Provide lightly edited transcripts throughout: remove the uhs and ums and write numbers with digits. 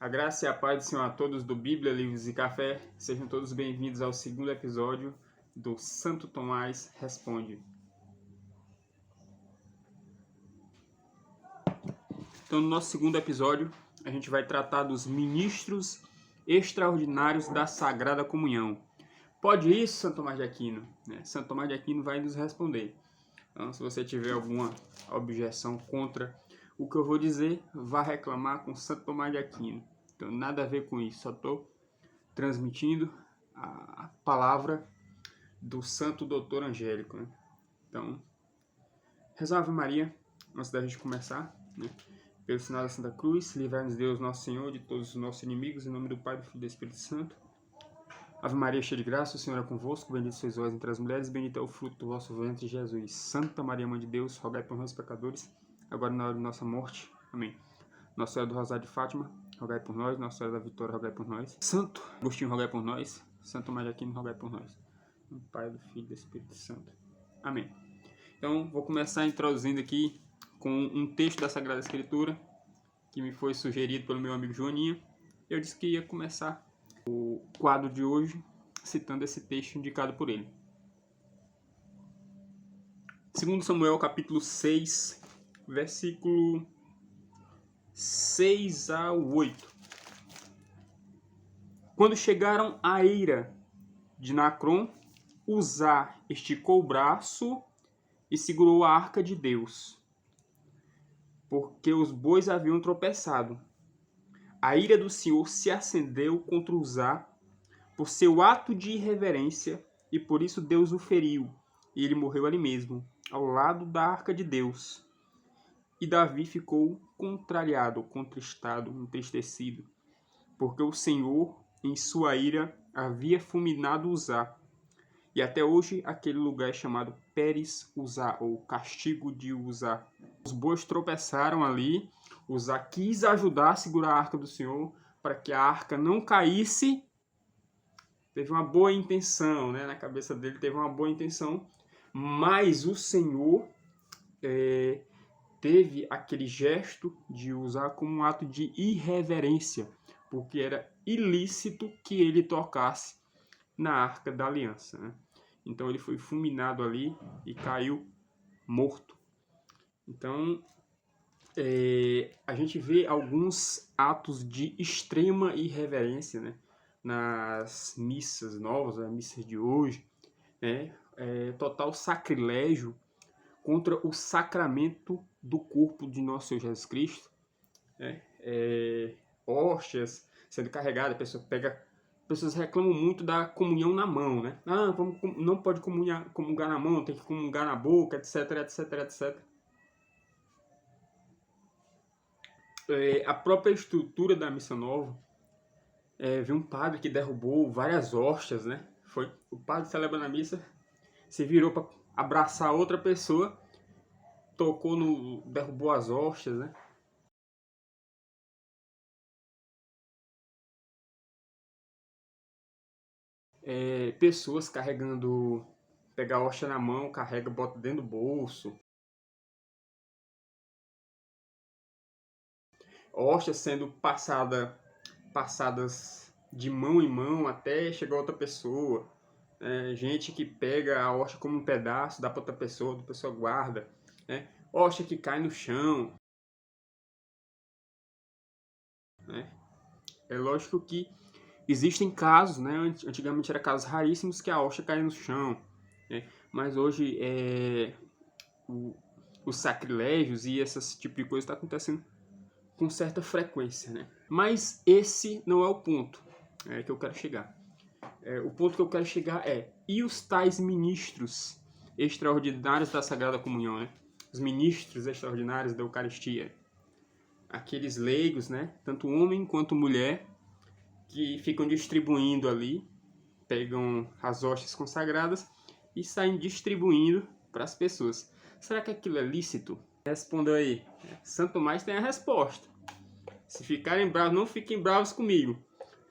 A graça e a paz do Senhor a todos do Bíblia, Livros e Café. Sejam todos bem-vindos ao segundo episódio do Santo Tomás Responde. Então, no nosso segundo episódio, a gente vai tratar dos ministros extraordinários da Sagrada Comunhão. Pode isso, Santo Tomás de Aquino? Santo Tomás de Aquino vai nos responder. Então, se você tiver alguma objeção contra o que eu vou dizer, vá reclamar com Santo Tomás de Aquino. Então, nada a ver com isso, só estou transmitindo a palavra do Santo Doutor Angélico. Né? Então, reza a Ave Maria, antes da gente começar, né? Pelo sinal da Santa Cruz, livrai-nos Deus, nosso Senhor, de todos os nossos inimigos, em nome do Pai, do Filho e do Espírito Santo. Ave Maria, cheia de graça, o Senhor é convosco, bendita sois vós entre as mulheres, bendito é o fruto do vosso ventre, Jesus. Santa Maria, Mãe de Deus, rogai por nós, pecadores, agora e na hora de nossa morte. Amém. Nossa Senhora do Rosário de Fátima, rogai por nós. Nossa Senhora da Vitória, rogai por nós. Santo Agostinho, rogai por nós. Santo Tomás de Aquino, rogai por nós. Em Pai, do Filho e do Espírito Santo. Amém. Então, vou começar introduzindo aqui com um texto da Sagrada Escritura que me foi sugerido pelo meu amigo Joaninha. Eu disse que ia começar o quadro de hoje citando esse texto indicado por ele. 2 Samuel, capítulo 6, versículo 6 a 8. Quando chegaram à eira de Nacron, Uzá esticou o braço e segurou a arca de Deus, porque os bois haviam tropeçado. A ira do Senhor se acendeu contra Uzá por seu ato de irreverência, e por isso Deus o feriu, e ele morreu ali mesmo, ao lado da arca de Deus. E Davi ficou contrariado, contristado, entristecido, porque o Senhor, em sua ira, havia fulminado Uzá. E até hoje aquele lugar é chamado Pérez Uzá, ou castigo de Uzá. Os bois tropeçaram ali, Uzá quis ajudar a segurar a arca do Senhor, para que a arca não caísse. Teve uma boa intenção, né? Na cabeça dele teve uma boa intenção, mas o Senhor teve aquele gesto de usar como um ato de irreverência, porque era ilícito que ele tocasse na Arca da Aliança. Né? Então ele foi fulminado ali e caiu morto. Então a gente vê alguns atos de extrema irreverência, né? Nas missas novas, as missas de hoje, né? Total sacrilégio contra o sacramento do corpo de nosso Senhor Jesus Cristo, né? Hóstias sendo carregadas, pessoas reclamam muito da comunhão na mão, né? Não pode comungar na mão, tem que comungar na boca, etc, etc, etc. A própria estrutura da missa nova, viu um padre que derrubou várias hóstias, né? Foi o padre celebrando a missa, se virou para abraçar outra pessoa, derrubou as hóstias, né? Pessoas pega a hóstia na mão, carrega, bota dentro do bolso. Hóstias sendo passadas de mão em mão até chegar a outra pessoa. Gente que pega a hóstia como um pedaço, dá para outra pessoa guarda. Né? Hóstia que cai no chão. Né? É lógico que existem casos, né? Antigamente eram casos raríssimos que a hóstia caia no chão. Né? Mas hoje os sacrilégios e esse tipo de coisa está acontecendo com certa frequência. Né? Mas esse não é o ponto que eu quero chegar. O ponto que eu quero chegar e os tais ministros extraordinários da Sagrada Comunhão, né? Os ministros extraordinários da Eucaristia. Aqueles leigos, né? Tanto homem quanto mulher, que ficam distribuindo ali, pegam as hóstias consagradas e saem distribuindo para as pessoas. Será que aquilo é lícito? Respondam aí. Santo Tomás tem a resposta. Se ficarem bravos, não fiquem bravos comigo.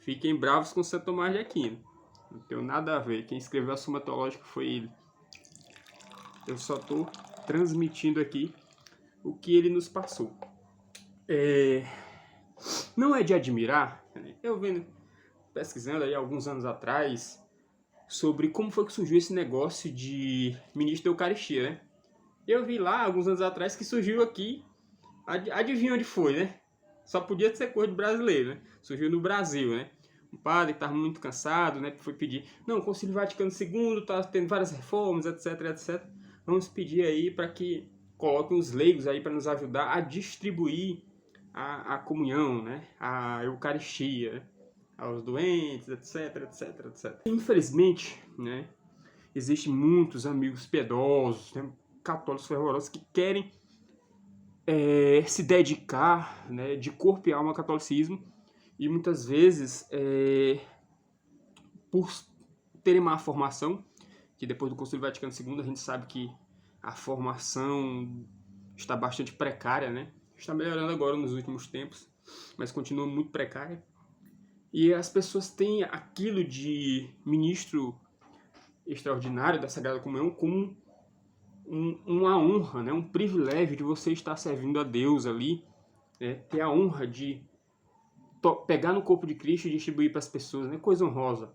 Fiquem bravos com Santo Tomás de Aquino. Não tem nada a ver. Quem escreveu a Suma Teológica foi ele. Eu só estou transmitindo aqui o que ele nos passou. Não é de admirar, né? Eu vendo, pesquisando aí alguns anos atrás, sobre como foi que surgiu esse negócio de ministro da Eucaristia, né? Eu vi lá, alguns anos atrás, que surgiu aqui, adivinha onde foi, né? Só podia ser coisa de brasileiro, né? Surgiu no Brasil, né? Um padre que estava muito cansado, né? Foi pedir, não, o Concílio Vaticano II está tendo várias reformas, etc, etc. Vamos pedir aí para que coloquem os leigos aí para nos ajudar a distribuir a comunhão, né? A Eucaristia, né? Aos doentes, etc, etc, etc. Infelizmente, né? Existem muitos amigos piedosos, né? Católicos fervorosos que querem se dedicar, né, de corpo e alma ao catolicismo, e muitas vezes, por terem má formação, que depois do Concílio Vaticano II a gente sabe que a formação está bastante precária, né? Está melhorando agora nos últimos tempos, mas continua muito precária. E as pessoas têm aquilo de ministro extraordinário da Sagrada Comunhão como uma honra, né? Um privilégio de você estar servindo a Deus ali, né? Ter a honra de pegar no corpo de Cristo e distribuir para as pessoas, né? Coisa honrosa.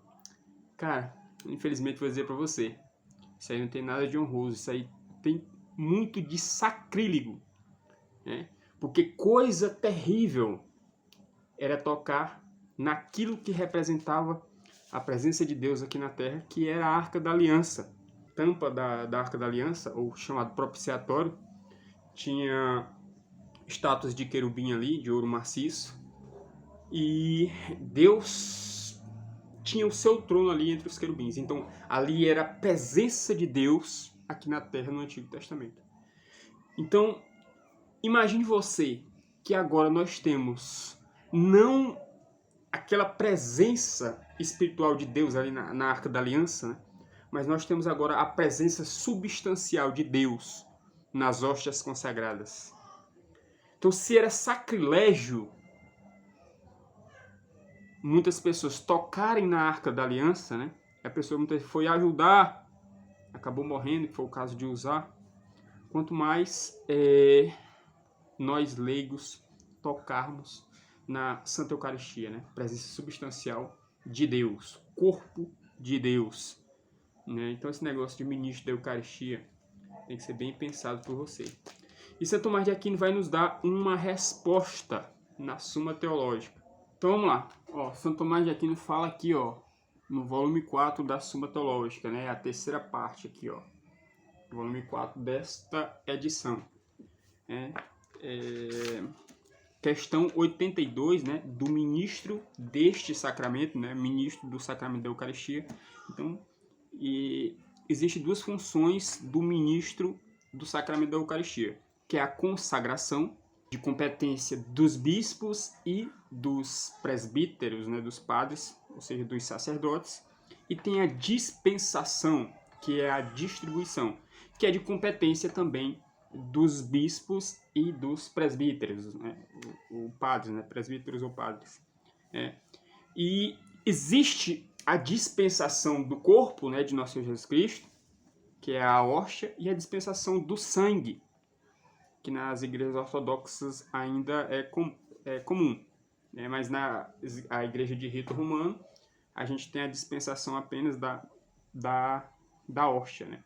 Cara, infelizmente vou dizer para você, isso aí não tem nada de honroso, isso aí tem muito de sacrílego, né? Porque coisa terrível era tocar naquilo que representava a presença de Deus aqui na Terra, que era a Arca da Aliança. Tampa da Arca da Aliança, ou chamado propiciatório, tinha estátuas de querubim ali, de ouro maciço, e Deus tinha o seu trono ali entre os querubins. Então, ali era a presença de Deus aqui na Terra no Antigo Testamento. Então, imagine você que agora nós temos não aquela presença espiritual de Deus ali na Arca da Aliança, né? Mas nós temos agora a presença substancial de Deus nas hóstias consagradas. Então, se era sacrilégio muitas pessoas tocarem na Arca da Aliança, né? A pessoa muitas vezes foi ajudar, acabou morrendo, que foi o caso de Uzá. Quanto mais nós leigos tocarmos na Santa Eucaristia, né? Presença substancial de Deus, corpo de Deus, né? Então esse negócio de ministro da Eucaristia tem que ser bem pensado por você. E São Tomás de Aquino vai nos dar uma resposta na Suma Teológica. Então vamos lá. Ó, São Tomás de Aquino fala aqui, ó, no volume 4 da Suma Teológica, né? A terceira parte aqui, ó. Volume 4 desta edição. Questão 82, né, do ministro deste sacramento, né, ministro do sacramento da Eucaristia. Então, existem duas funções do ministro do sacramento da Eucaristia, que é a consagração, de competência dos bispos e dos presbíteros, né, dos padres, ou seja, dos sacerdotes, e tem a dispensação, que é a distribuição, que é de competência também dos bispos e dos presbíteros, né? O padres, né? Presbíteros ou padres. E existe a dispensação do corpo, né, de nosso Senhor Jesus Cristo, que é a hóstia, e a dispensação do sangue, que nas igrejas ortodoxas ainda é comum, né? Mas a igreja de rito romano, a gente tem a dispensação apenas da hóstia, né?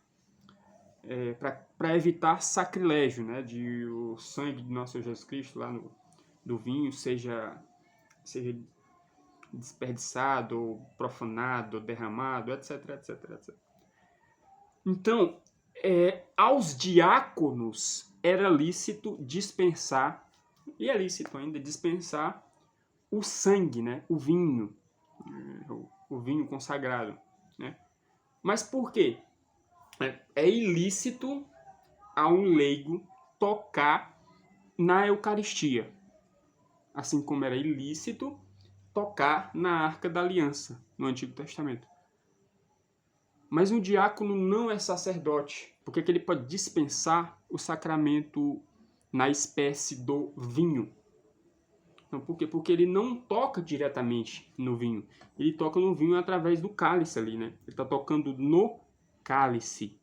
Para evitar sacrilégio, né, de o sangue de nosso Jesus Cristo lá do vinho seja desperdiçado, ou profanado, ou derramado, etc, etc, etc. Então, aos diáconos era lícito dispensar, e é lícito ainda dispensar o sangue, né, o vinho consagrado, né? Mas por quê? É ilícito a um leigo tocar na Eucaristia, assim como era ilícito tocar na Arca da Aliança no Antigo Testamento. Mas um diácono não é sacerdote, porque ele pode dispensar o sacramento na espécie do vinho. Então, por quê? Porque ele não toca diretamente no vinho, ele toca no vinho através do cálice ali, né? Ele está tocando no cálice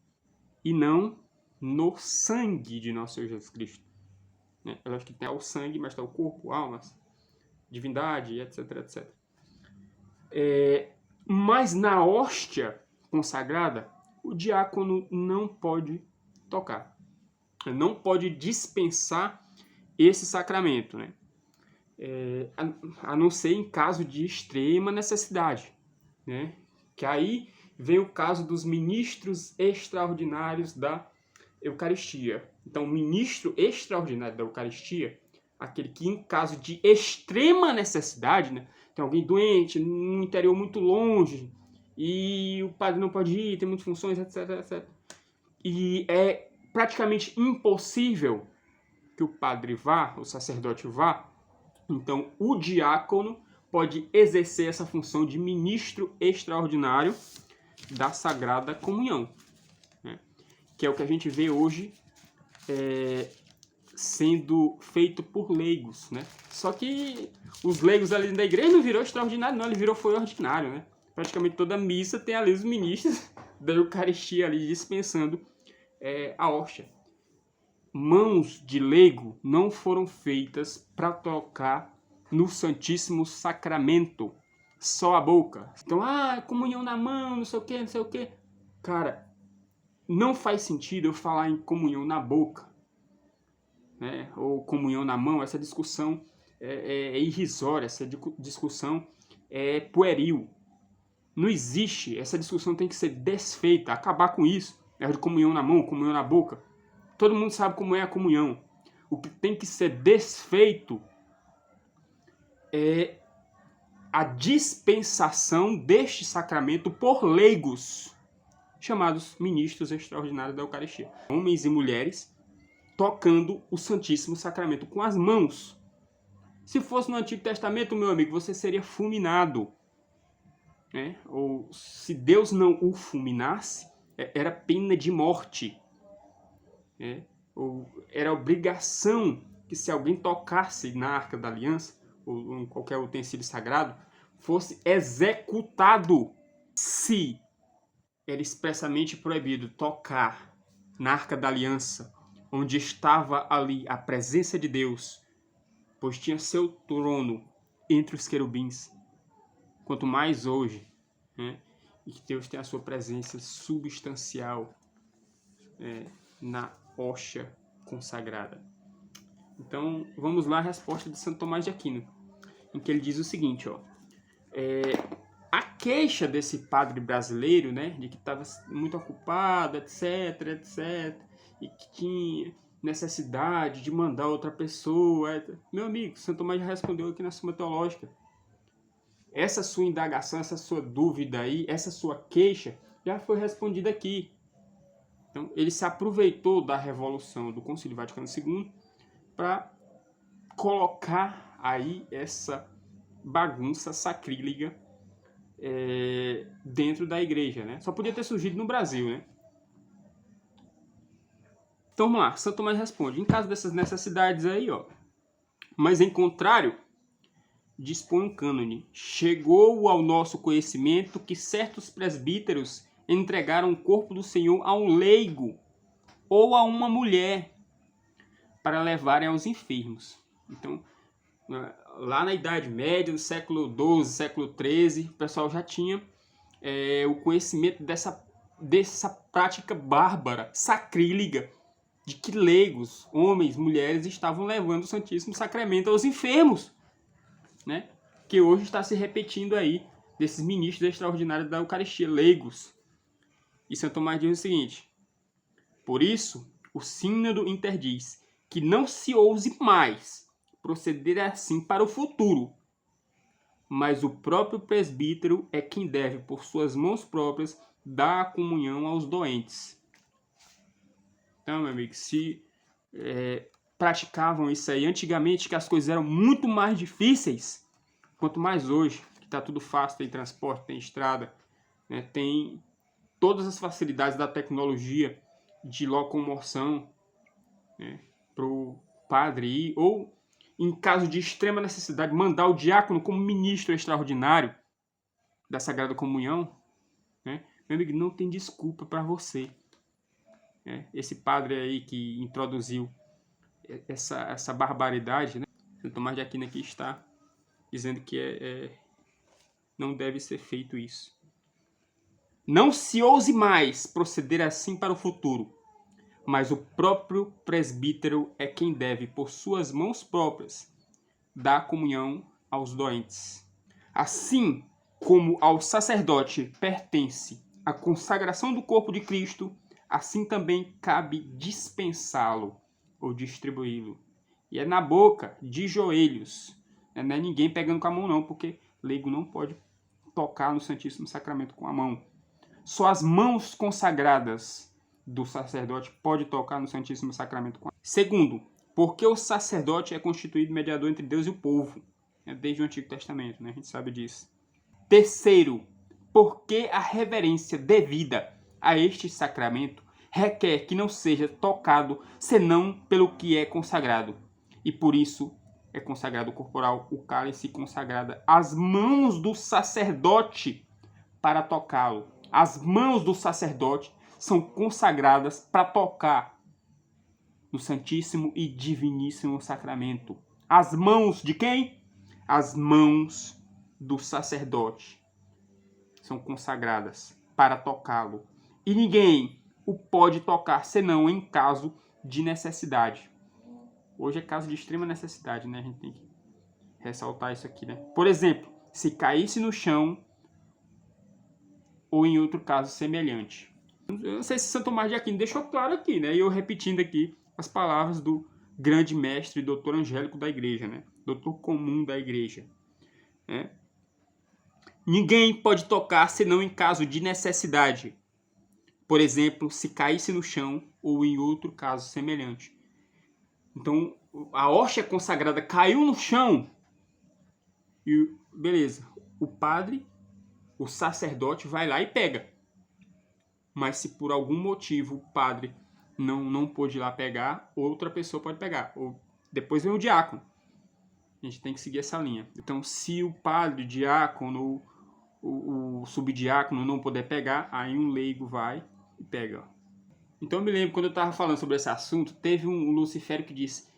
e não no sangue de nosso Senhor Jesus Cristo, né? Eu acho que tem o sangue, mas está o corpo, almas. divindade, etc, etc. Mas na hóstia consagrada, o diácono não pode tocar. Não pode dispensar esse sacramento, né? A não ser em caso de extrema necessidade, né? Que aí vem o caso dos ministros extraordinários da Eucaristia. Então, o ministro extraordinário da Eucaristia, aquele que em caso de extrema necessidade, né? Tem alguém doente, no interior muito longe, e o padre não pode ir, tem muitas funções, etc, etc. E é praticamente impossível que o padre vá, o sacerdote vá. Então, o diácono pode exercer essa função de ministro extraordinário da Sagrada Comunhão, né? Que é o que a gente vê hoje sendo feito por leigos, né? Só que os leigos ali da igreja não virou extraordinário, não, ele foi ordinário, né? Praticamente toda missa tem ali os ministros da Eucaristia ali dispensando a hóstia. Mãos de leigo não foram feitas para tocar no Santíssimo Sacramento, só a boca. Então, comunhão na mão, não sei o que, não sei o que. Cara, não faz sentido eu falar em comunhão na boca, né? Ou comunhão na mão. Essa discussão é irrisória, essa discussão é pueril. Não existe, essa discussão tem que ser desfeita, acabar com isso. É de comunhão na mão, comunhão na boca. Todo mundo sabe como é a comunhão. O que tem que ser desfeito é a dispensação deste sacramento por leigos, chamados ministros extraordinários da Eucaristia. Homens e mulheres tocando o Santíssimo Sacramento com as mãos. Se fosse no Antigo Testamento, meu amigo, você seria fulminado, né? Ou se Deus não o fulminasse, era pena de morte. Ou era obrigação que se alguém tocasse na Arca da Aliança, ou em qualquer utensílio sagrado, fosse executado. Se era expressamente proibido tocar na Arca da Aliança, onde estava ali a presença de Deus, pois tinha seu trono entre os querubins, quanto mais hoje, né? E que Deus tem a sua presença substancial na hóstia consagrada. Então, vamos lá a resposta de Santo Tomás de Aquino, em que ele diz o seguinte, ó. A queixa desse padre brasileiro, né, de que estava muito ocupado, etc, etc, e que tinha necessidade de mandar outra pessoa, etc. Meu amigo, Santo Tomás já respondeu aqui na Suma Teológica. Essa sua indagação, essa sua dúvida aí, essa sua queixa, já foi respondida aqui. Então, ele se aproveitou da revolução do Concílio Vaticano II para colocar aí essa bagunça sacrílega dentro da igreja, né? Só podia ter surgido no Brasil, né? Então, vamos lá. Santo Tomás responde. Em caso dessas necessidades aí, ó, mas em contrário, dispõe um cânone. Chegou ao nosso conhecimento que certos presbíteros entregaram o corpo do Senhor a um leigo ou a uma mulher para levarem aos enfermos. Então, lá na Idade Média, no século XII, século XIII, o pessoal já tinha o conhecimento dessa prática bárbara, sacrílega, de que leigos, homens, mulheres, estavam levando o Santíssimo Sacramento aos enfermos, né? Que hoje está se repetindo aí, desses ministros extraordinários da Eucaristia, leigos. E Santo Tomás diz o seguinte: por isso, o sínodo interdiz que não se ouse mais proceder assim para o futuro, mas o próprio presbítero é quem deve, por suas mãos próprias, dar a comunhão aos doentes. Então, meu amigo, se praticavam isso aí antigamente, que as coisas eram muito mais difíceis, quanto mais hoje, que está tudo fácil, tem transporte, tem estrada, né, tem todas as facilidades da tecnologia de locomoção, né, para o padre ir, ou em caso de extrema necessidade, mandar o diácono como ministro extraordinário da Sagrada Comunhão, né? Meu amigo, não tem desculpa para você. Esse padre aí que introduziu essa barbaridade, né? Santo Tomás de Aquino aqui está dizendo que não deve ser feito isso. Não se ouse mais proceder assim para o futuro, mas o próprio presbítero é quem deve, por suas mãos próprias, dar comunhão aos doentes. Assim como ao sacerdote pertence a consagração do corpo de Cristo, assim também cabe dispensá-lo ou distribuí-lo. E é na boca, de joelhos. Não é ninguém pegando com a mão não, porque leigo não pode tocar no Santíssimo Sacramento com a mão. Só as mãos consagradas do sacerdote pode tocar no Santíssimo Sacramento com a mão. Segundo, porque o sacerdote é constituído mediador entre Deus e o povo. Desde o Antigo Testamento, né? A gente sabe disso. Terceiro, porque a reverência devida a este sacramento requer que não seja tocado senão pelo que é consagrado. E por isso é consagrado o corporal, o cálice consagrada as mãos do sacerdote para tocá-lo. As mãos do sacerdote são consagradas para tocar no Santíssimo e Diviníssimo Sacramento. As mãos de quem? As mãos do sacerdote são consagradas para tocá-lo. E ninguém o pode tocar senão em caso de necessidade. Hoje é caso de extrema necessidade, né? A gente tem que ressaltar isso aqui, né? Por exemplo, se caísse no chão ou em outro caso semelhante. Eu não sei se Santo Tomás de Aquino deixou claro aqui, né? E eu repetindo aqui as palavras do grande mestre, doutor angélico da igreja, né? Doutor comum da igreja, né? Ninguém pode tocar senão em caso de necessidade. Por exemplo, se caísse no chão ou em outro caso semelhante. Então, a hóstia consagrada caiu no chão e, beleza, o padre, o sacerdote vai lá e pega. Mas se por algum motivo o padre não pôde ir lá pegar, outra pessoa pode pegar. Ou depois vem o diácono. A gente tem que seguir essa linha. Então, se o padre, o diácono, o subdiácono não puder pegar, aí um leigo vai e pega. Então eu me lembro, quando eu estava falando sobre esse assunto, teve um lucifério que disse: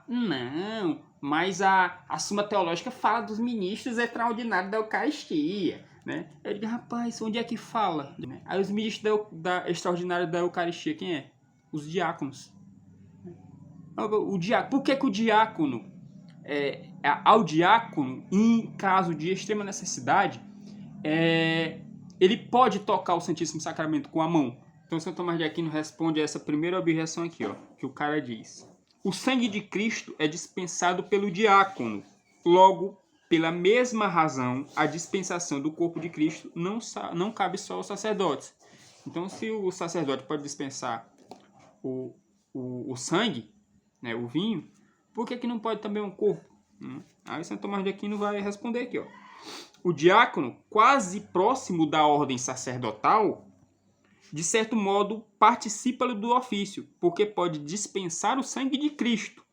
não, mas a Suma Teológica fala dos ministros extraordinários da Eucaristia, né? Eu digo: rapaz, onde é que fala? Aí os ministros extraordinários da Eucaristia, quem é? Os diáconos. O diácono. Por que o diácono, ao diácono, em caso de extrema necessidade, ele pode tocar o Santíssimo Sacramento com a mão? Então São Tomás de Aquino responde a essa primeira objeção aqui, ó, que o cara diz: o sangue de Cristo é dispensado pelo diácono. Logo, pela mesma razão, a dispensação do corpo de Cristo não cabe só aos sacerdotes. Então, se o sacerdote pode dispensar o sangue, né, o vinho, por que não pode também um corpo? Aí São Tomás de Aquino vai responder aqui, ó. O diácono, quase próximo da ordem sacerdotal, de certo modo, participa do ofício, porque pode dispensar o sangue de Cristo,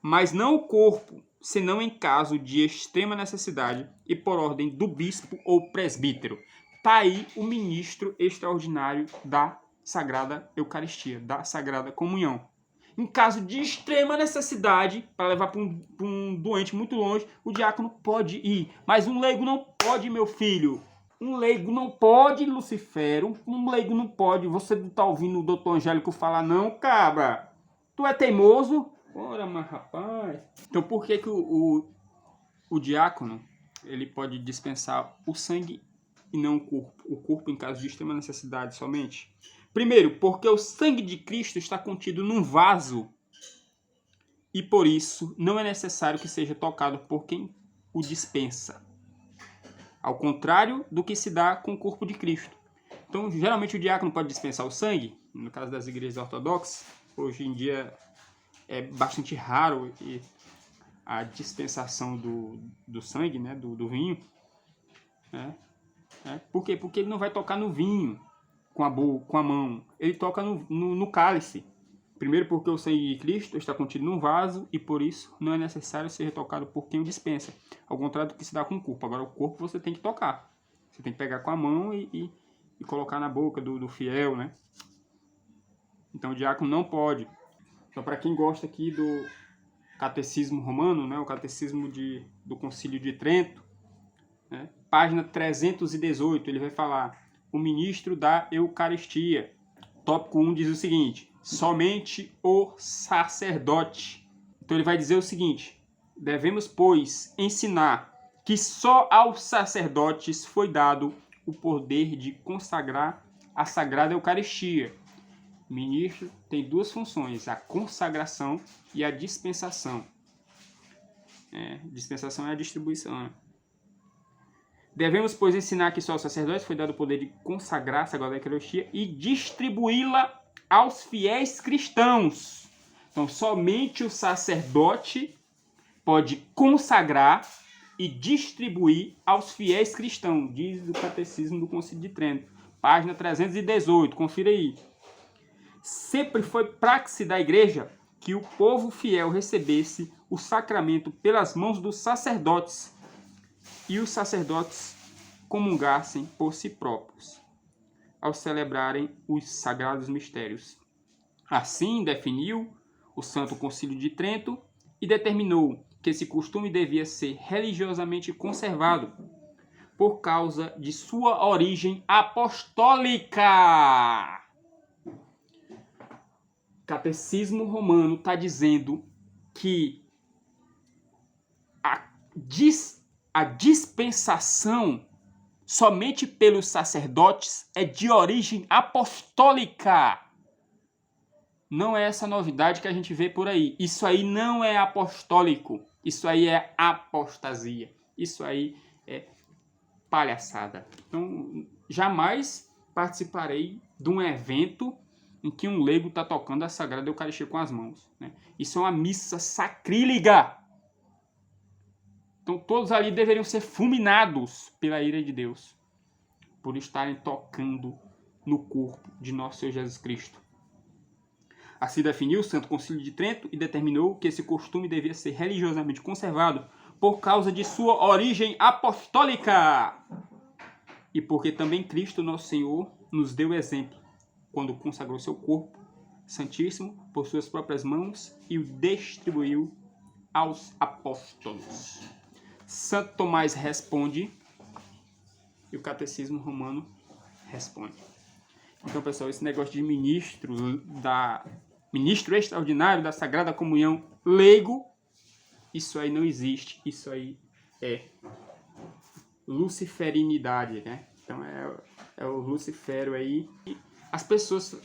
mas não o corpo, senão em caso de extrema necessidade e por ordem do bispo ou presbítero. Está aí o ministro extraordinário da Sagrada Eucaristia, da Sagrada Comunhão. Em caso de extrema necessidade, para levar para um doente muito longe, o diácono pode ir, mas um leigo não pode, meu filho. Um leigo não pode, Lucifero. Um leigo não pode. Você não tá ouvindo o doutor Angélico falar, não, cabra? Tu é teimoso? Ora, mas rapaz. Então por que o diácono ele pode dispensar o sangue e não o corpo? O corpo em caso de extrema necessidade somente? Primeiro, porque o sangue de Cristo está contido num vaso e por isso não é necessário que seja tocado por quem o dispensa. Ao contrário do que se dá com o corpo de Cristo. Então, geralmente o diácono pode dispensar o sangue, no caso das igrejas ortodoxas. Hoje em dia é bastante raro a dispensação do sangue, né, do vinho. Por quê? Porque ele não vai tocar no vinho com a mão. Ele toca no cálice. Primeiro porque o sangue de Cristo está contido num vaso e por isso não é necessário ser tocado por quem o dispensa. Ao contrário do que se dá com o corpo. Agora o corpo você tem que tocar. Você tem que pegar com a mão e colocar na boca do fiel, né? Então o diácono não pode. Então para quem gosta aqui do Catecismo Romano, né, o Catecismo do Concílio de Trento, né, página 318, ele vai falar: o ministro da Eucaristia. Tópico 1 diz o seguinte: somente o sacerdote. Então ele vai dizer o seguinte: devemos, pois, ensinar que só aos sacerdotes foi dado o poder de consagrar a Sagrada Eucaristia. O ministro tem duas funções: a consagração e a dispensação. Dispensação é a distribuição, né? Devemos, pois, ensinar que só aos sacerdotes foi dado o poder de consagrar a Sagrada Eucaristia e distribuí-la aos fiéis cristãos. Então, somente o sacerdote pode consagrar e distribuir aos fiéis cristãos, diz o Catecismo do Concílio de Trento, página 318, confira aí. Sempre foi praxe da Igreja que o povo fiel recebesse o sacramento pelas mãos dos sacerdotes e os sacerdotes comungassem por si próprios, ao celebrarem os sagrados mistérios. Assim definiu o Santo Concílio de Trento e determinou que esse costume devia ser religiosamente conservado por causa de sua origem apostólica. O Catecismo Romano está dizendo que a dispensação somente pelos sacerdotes é de origem apostólica. Não é essa novidade que a gente vê por aí. Isso aí não é apostólico. Isso aí é apostasia. Isso aí é palhaçada. Então, jamais participarei de um evento em que um leigo está tocando a Sagrada Eucaristia com as mãos, né? Isso é uma missa sacrílega. Então, todos ali deveriam ser fulminados pela ira de Deus por estarem tocando no corpo de nosso Senhor Jesus Cristo. Assim definiu o Santo Concílio de Trento e determinou que esse costume devia ser religiosamente conservado por causa de sua origem apostólica e porque também Cristo, nosso Senhor, nos deu exemplo quando consagrou seu corpo santíssimo por suas próprias mãos e o distribuiu aos apóstolos. Santo Tomás responde e o Catecismo Romano responde. Então, pessoal, esse negócio de ministro extraordinário da Sagrada Comunhão leigo, isso aí não existe. Isso aí é luciferinidade, né? Então é o Lucifero aí. E as pessoas...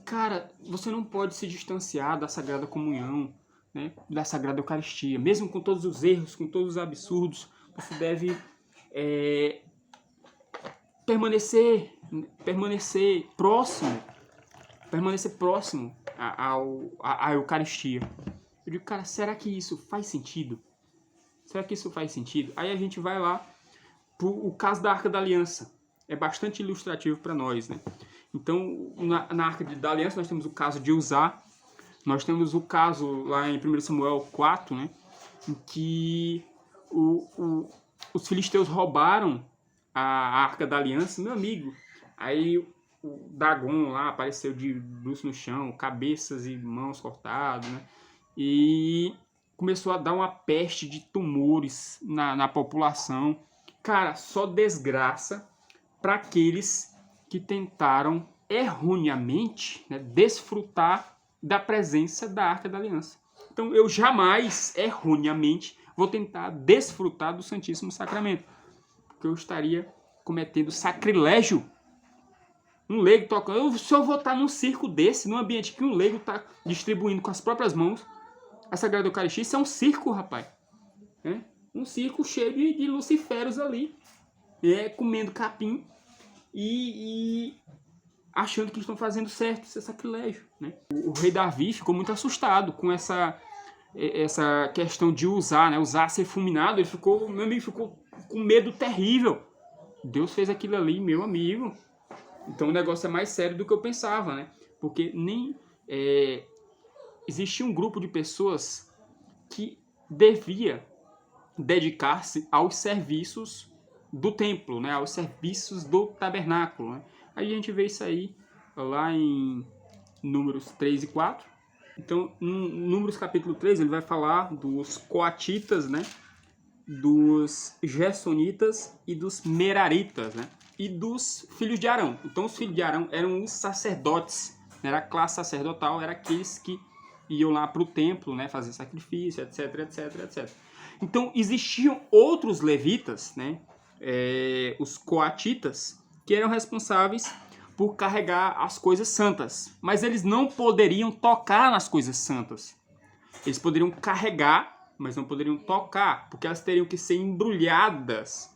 Cara, você não pode se distanciar da Sagrada Comunhão, né? Da Sagrada Eucaristia. Mesmo com todos os erros, com todos os absurdos, você deve permanecer próximo à Eucaristia. Eu digo, cara, será que isso faz sentido? Aí a gente vai lá pro caso da Arca da Aliança. É bastante ilustrativo para nós, né? Então, na Arca da Aliança nós temos o caso de Uzá. Nós temos o caso lá em 1 Samuel 4, né? Em que os filisteus roubaram a Arca da Aliança, meu amigo. Aí o Dagon lá apareceu de bruços no chão, cabeças e mãos cortadas, né? E começou a dar uma peste de tumores na população. Cara, só desgraça para aqueles que tentaram erroneamente, né, desfrutar da presença da Arca da Aliança. Então eu jamais, erroneamente, vou tentar desfrutar do Santíssimo Sacramento, porque eu estaria cometendo sacrilégio. Um leigo tocando. Se eu vou estar num circo desse, num ambiente que um leigo está distribuindo com as próprias mãos a Sagrada Eucaristia, isso é um circo, rapaz. Um circo cheio de luciferos ali, comendo capim e achando que estão fazendo certo. Isso é sacrilégio, né? O rei Davi ficou muito assustado com essa questão de usar ser fulminado. Meu amigo ficou com medo terrível. Deus fez aquilo ali, meu amigo. Então o negócio é mais sério do que eu pensava, né? Porque existia um grupo de pessoas que devia dedicar-se aos serviços do templo, né? Aos serviços do tabernáculo, né? Aí a gente vê isso aí lá em Números 3 e 4, Então, no Números capítulo 3, ele vai falar dos coatitas, né? Dos gersonitas e dos meraritas, né? E dos filhos de Arão. Então, os filhos de Arão eram os sacerdotes, né? Era a classe sacerdotal, era aqueles que iam lá para o templo, né? Fazer sacrifício, etc, etc, etc. Então, existiam outros levitas, né? Os coatitas, que eram responsáveis por carregar as coisas santas, mas eles não poderiam tocar nas coisas santas. Eles poderiam carregar, mas não poderiam tocar, porque elas teriam que ser embrulhadas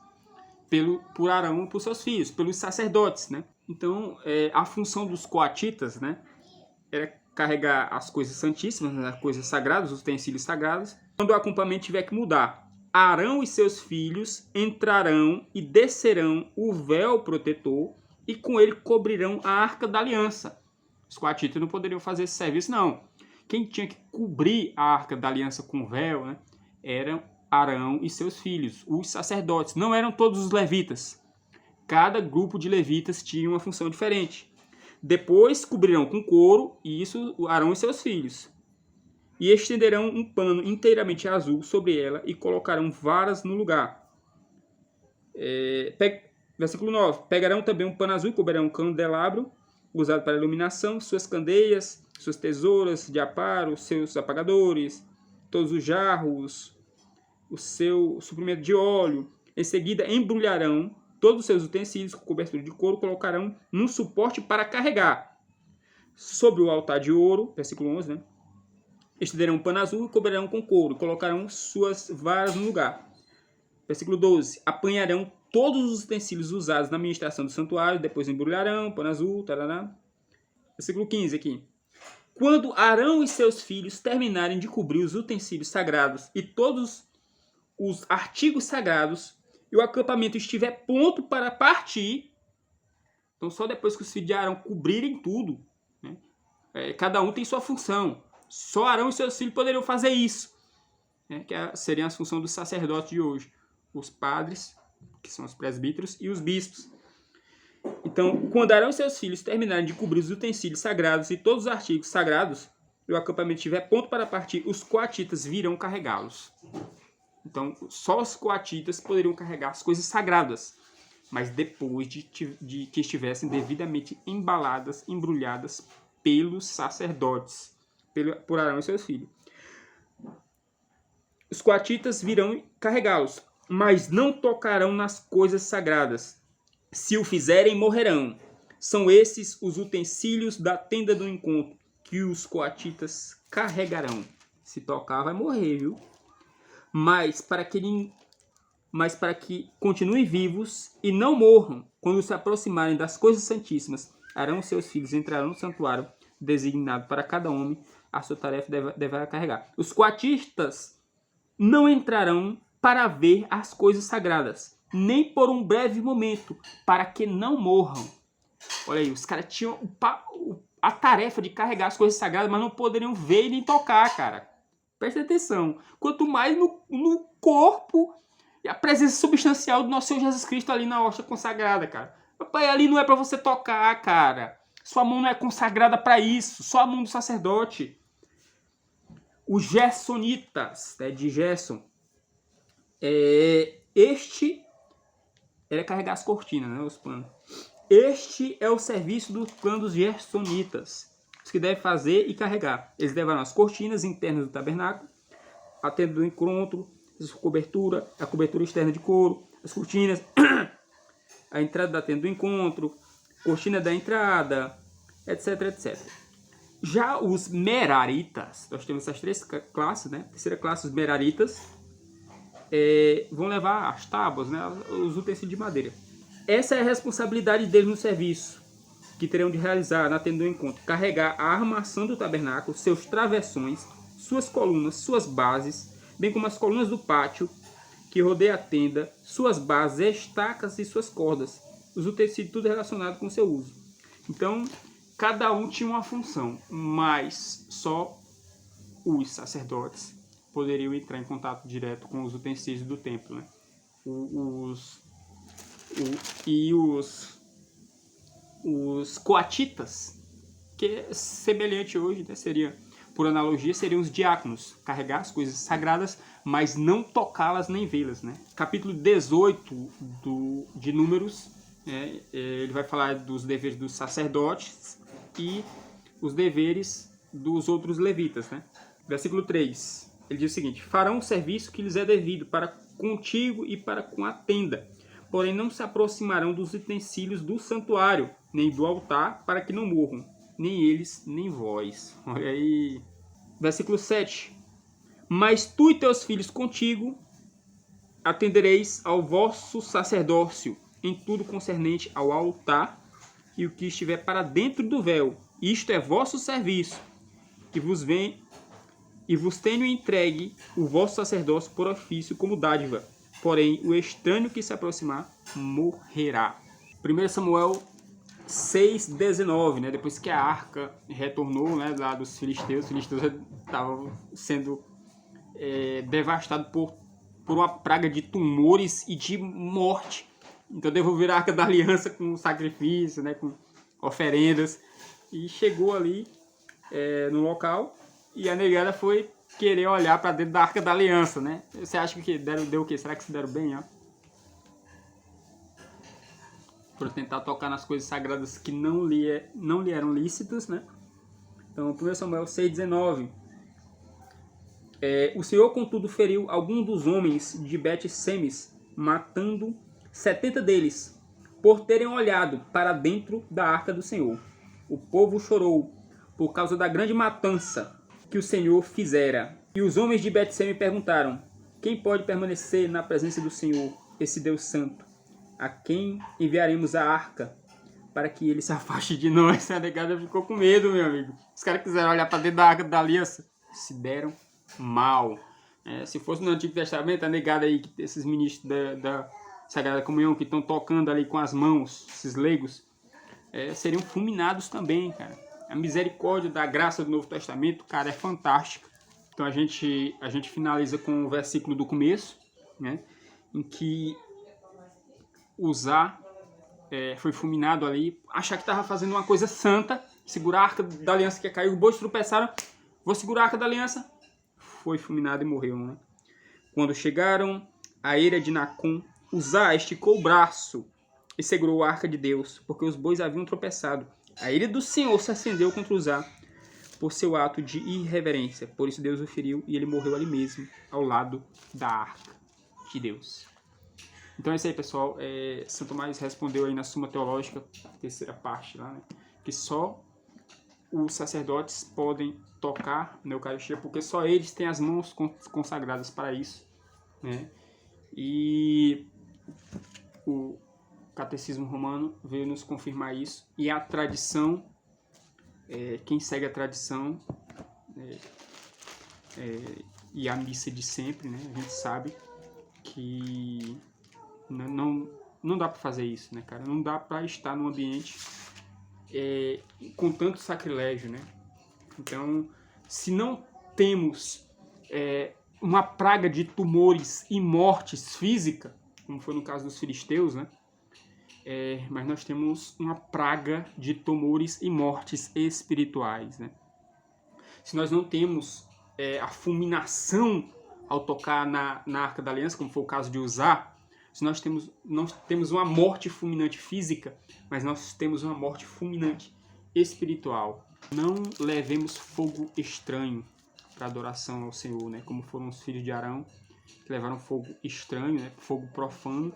por Arão e por seus filhos, pelos sacerdotes, né? Então, a função dos coatitas, né, era carregar as coisas santíssimas, né, as coisas sagradas, os utensílios sagrados. Quando o acampamento tiver que mudar, Arão e seus filhos entrarão e descerão o véu protetor e com ele cobrirão a arca da aliança. Os coatitas não poderiam fazer esse serviço, não. Quem tinha que cobrir a arca da aliança com o véu, né, eram Arão e seus filhos, os sacerdotes. Não eram todos os levitas. Cada grupo de levitas tinha uma função diferente. Depois cobrirão com couro, e isso Arão e seus filhos. E estenderão um pano inteiramente azul sobre ela e colocarão varas no lugar. Versículo 9. Pegarão também um pano azul e cobrirão um candelabro usado para iluminação, suas candeias, suas tesouras de aparo, seus apagadores, todos os jarros, o seu suprimento de óleo. Em seguida, embrulharão todos os seus utensílios com cobertura de couro, colocarão num suporte para carregar. Sobre o altar de ouro, versículo 11, né? Estenderão um pano azul e cobrirão com couro, colocarão suas varas no lugar. Versículo 12. Apanharão todos os utensílios usados na administração do santuário, depois embrulharão, pano azul, tarará. Versículo 15 aqui. Quando Arão e seus filhos terminarem de cobrir os utensílios sagrados e todos os artigos sagrados, e o acampamento estiver pronto para partir, então só depois que os filhos de Arão cobrirem tudo, né, cada um tem sua função. Só Arão e seus filhos poderiam fazer isso, né, que seriam as funções dos sacerdotes de hoje. Os padres, que são os presbíteros, e os bispos. Então, quando Arão e seus filhos terminarem de cobrir os utensílios sagrados e todos os artigos sagrados, e o acampamento estiver pronto para partir, os coatitas virão carregá-los. Então, só os coatitas poderiam carregar as coisas sagradas, mas depois de que estivessem devidamente embaladas, embrulhadas pelos sacerdotes, por Arão e seus filhos. Os coatitas virão carregá-los, mas não tocarão nas coisas sagradas. Se o fizerem, morrerão. São esses os utensílios da tenda do encontro que os coatitas carregarão. Se tocar, vai morrer, viu? Mas para que continuem vivos e não morram, quando se aproximarem das coisas santíssimas, Arão e seus filhos entrarão no santuário designado para cada homem, a sua tarefa deverá carregar. Os coatistas não entrarão para ver as coisas sagradas, nem por um breve momento, para que não morram. Olha aí, os caras tinham a tarefa de carregar as coisas sagradas, mas não poderiam ver e nem tocar, cara. Presta atenção. Quanto mais no corpo e a presença substancial do nosso Senhor Jesus Cristo ali na hóstia consagrada, cara. Papai, ali não é para você tocar, cara. Sua mão não é consagrada para isso. Só a mão do sacerdote. Os gersonitas, né, de Gerson. Este era carregar as cortinas, né, os panos. Este é o serviço do plano dos gersonitas. Os que devem fazer e carregar. Eles levaram as cortinas internas do tabernáculo, a tenda do encontro, a cobertura externa de couro, as cortinas, a entrada da tenda do encontro, cortina da entrada, etc, etc. Já os meraritas, nós temos essas três classes, né? Terceira classe, os meraritas, vão levar as tábuas, né? Os utensílios de madeira. Essa é a responsabilidade deles no serviço que terão de realizar na tenda do encontro. Carregar a armação do tabernáculo, seus travessões, suas colunas, suas bases, bem como as colunas do pátio que rodeia a tenda, suas bases, estacas e suas cordas. Os utensílios, tudo relacionado com o seu uso. Então, cada um tinha uma função, mas só os sacerdotes poderiam entrar em contato direto com os utensílios do templo, né? Os coatitas, que é semelhante hoje, né? Seria por analogia, seriam os diáconos, carregar as coisas sagradas, mas não tocá-las nem vê-las, né? Capítulo 18 de Números, ele vai falar dos deveres dos sacerdotes e os deveres dos outros levitas, né? Versículo 3, ele diz o seguinte: farão o serviço que lhes é devido para contigo e para com a tenda, porém não se aproximarão dos utensílios do santuário, nem do altar, para que não morram, nem eles, nem vós. Olha aí. Versículo 7. Mas tu e teus filhos contigo atendereis ao vosso sacerdócio em tudo concernente ao altar e o que estiver para dentro do véu. Isto é vosso serviço, que vos tenho entregue o vosso sacerdócio por ofício como dádiva. Porém, o estranho que se aproximar morrerá. 1 Samuel 6,19, né? Depois que a arca retornou, né, lá dos filisteus, os filisteus estavam sendo devastados por uma praga de tumores e de morte. Então devolveram a arca da aliança com sacrifício, né, com oferendas. E chegou ali no local e a negada foi querer olhar para dentro da arca da aliança, né? Você acha que deu o quê? Será que se deram bem, ó? Por tentar tocar nas coisas sagradas que não lhe eram lícitas, né? Então, 1 Samuel 6,19. O Senhor, contudo, feriu algum dos homens de Bet-Semes, matando 70 deles, por terem olhado para dentro da arca do Senhor. O povo chorou por causa da grande matança que o Senhor fizera. E os homens de Bet-Semes perguntaram: quem pode permanecer na presença do Senhor, esse Deus santo? A quem enviaremos a arca para que ele se afaste de nós? A negada ficou com medo, meu amigo. Os caras quiseram olhar para dentro da arca da aliança, se deram mal. Se fosse no Antigo Testamento, a negada aí, esses ministros da Sagrada Comunhão que estão tocando ali com as mãos, esses leigos, seriam fulminados também, cara. A misericórdia da graça do Novo Testamento, cara, é fantástica. Então a gente finaliza com o versículo do começo, né, em que Uzá foi fulminado ali, achar que estava fazendo uma coisa santa, segurar a arca da aliança que ia cair, os bois tropeçaram, vou segurar a arca da aliança, foi fulminado e morreu, né? Quando chegaram à eira de Nacon, Uzá esticou o braço e segurou a arca de Deus, porque os bois haviam tropeçado. A ira do Senhor se acendeu contra Uzá por seu ato de irreverência, por isso Deus o feriu e ele morreu ali mesmo, ao lado da arca de Deus. Então é isso aí, pessoal. Santo Tomás respondeu aí na Suma Teológica, terceira parte lá, né, que só os sacerdotes podem tocar na Eucaristia, porque só eles têm as mãos consagradas para isso, né? E o Catecismo Romano veio nos confirmar isso. E a tradição, quem segue a tradição e a missa de sempre, né, a gente sabe que não dá para fazer isso, né, cara? Não dá para estar num ambiente com tanto sacrilégio, né? Então, se não temos uma praga de tumores e mortes física, como foi no caso dos filisteus, né? Mas nós temos uma praga de tumores e mortes espirituais, né? Se nós não temos a fulminação ao tocar na Arca da Aliança, como foi o caso de Uzá, se nós não temos uma morte fulminante física, mas nós temos uma morte fulminante espiritual. Não levemos fogo estranho para adoração ao Senhor, né? Como foram os filhos de Arão, que levaram fogo estranho, né? Fogo profano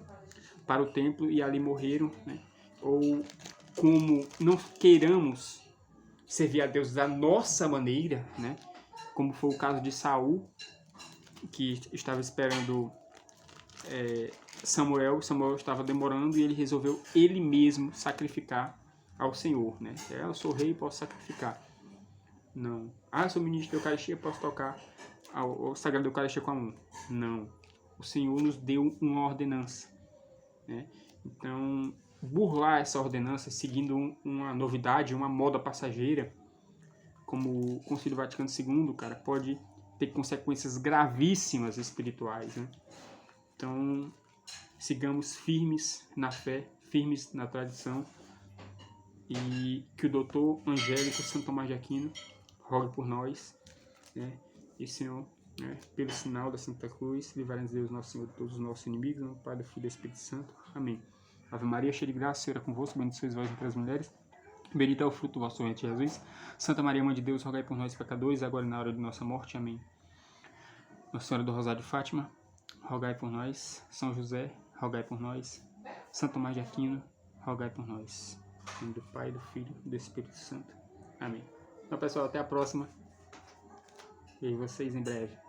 para o templo e ali morreram, né? Ou como não queiramos servir a Deus da nossa maneira, né? Como foi o caso de Saul, que estava esperando Samuel estava demorando e ele resolveu ele mesmo sacrificar ao Senhor, né? Eu sou rei e posso sacrificar. Não. Eu sou ministro da Eucaristia, posso tocar o Sagrado da Eucaristia com a mão. Não. O Senhor nos deu uma ordenança, né? Então, burlar essa ordenança seguindo uma novidade, uma moda passageira, como o Concílio Vaticano II, cara, pode ter consequências gravíssimas espirituais, né? Então, sigamos firmes na fé, firmes na tradição, e que o doutor Angélico Santo Tomás de Aquino rogue por nós né? E Senhor, né, pelo sinal da Santa Cruz, livrai-nos Deus, nosso Senhor, de todos os nossos inimigos, no Pai, do Filho e do Espírito Santo. Amém. Ave Maria, cheia de graça, o Senhor é convosco, bendita sois vós entre as mulheres, bendito é o fruto do vosso ventre, Jesus. Santa Maria, Mãe de Deus, rogai por nós, pecadores, agora e na hora de nossa morte. Amém. Nossa Senhora do Rosário de Fátima, rogai por nós. São José, rogai por nós. Santo Tomás de Aquino, rogai por nós. Em nome do Pai, do Filho e do Espírito Santo. Amém. Então, pessoal, até a próxima. Vejo vocês em breve.